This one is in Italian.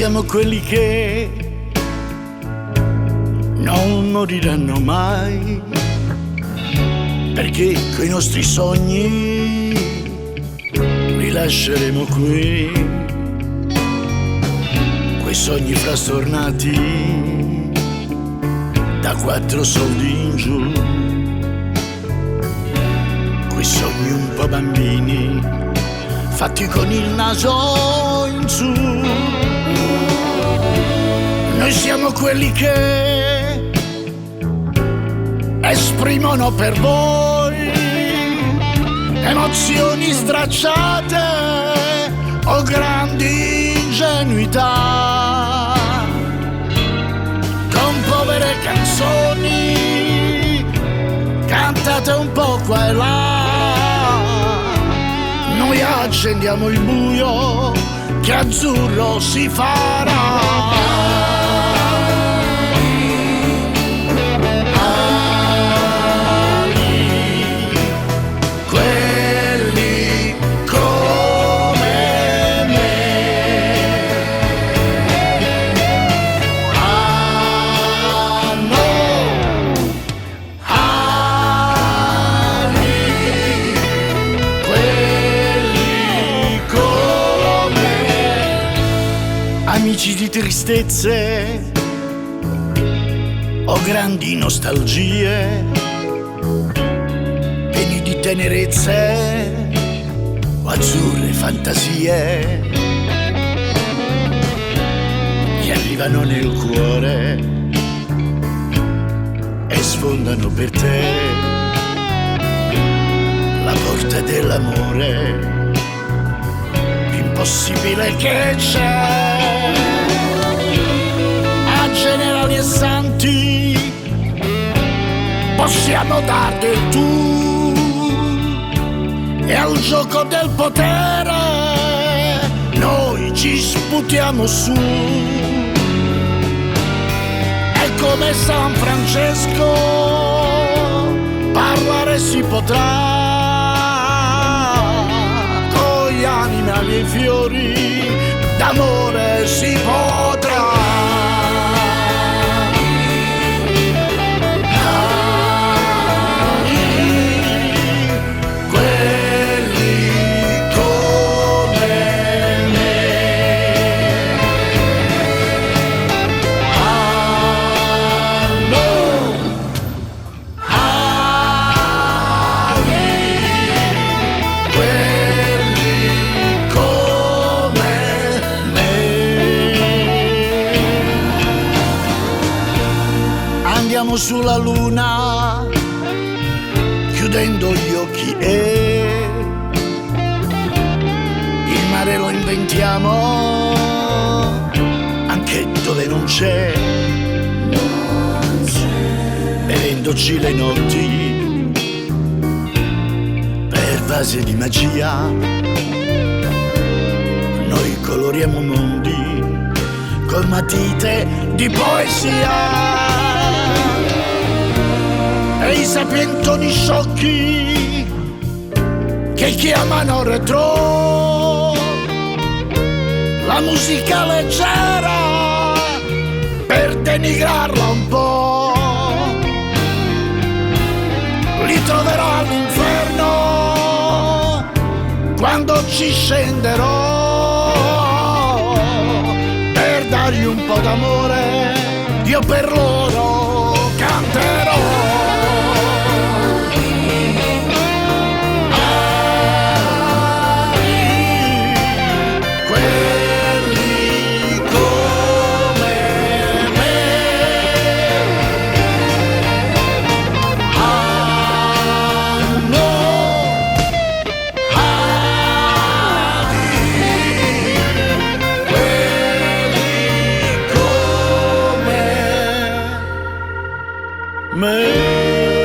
siamo quelli che non moriranno mai, perché coi nostri sogni li lasceremo qui, quei sogni frastornati da 4 soldi in giù, quei sogni un po' bambini fatti con il naso in su. Noi siamo quelli che esprimono per voi emozioni stracciate o grandi ingenuità, con povere canzoni cantate un po' qua e là. Noi accendiamo il buio che azzurro si farà. Amici di tristezze o grandi nostalgie, pieni di tenerezze o azzurre fantasie, che arrivano nel cuore e sfondano per te la porta dell'amore impossibile che c'è. A generali e santi possiamo dar del tu, e al gioco del potere noi ci sputiamo su. E come San Francesco parlare si potrà, animali e fiori d'amore si potrà. Quelli come me hanno ali, andiamo sulla luna chiudendo gli occhi e il mare lo inventiamo anche dove non c'è, bevendoci le notti per vasi di magia. Noi coloriamo mondi con matite di poesia, e i sapientoni sciocchi che chiamano retro la musica leggera per denigrarla un po', li troverò all'inferno quando ci scenderò, per dargli un po' d'amore io per loro canterò. Me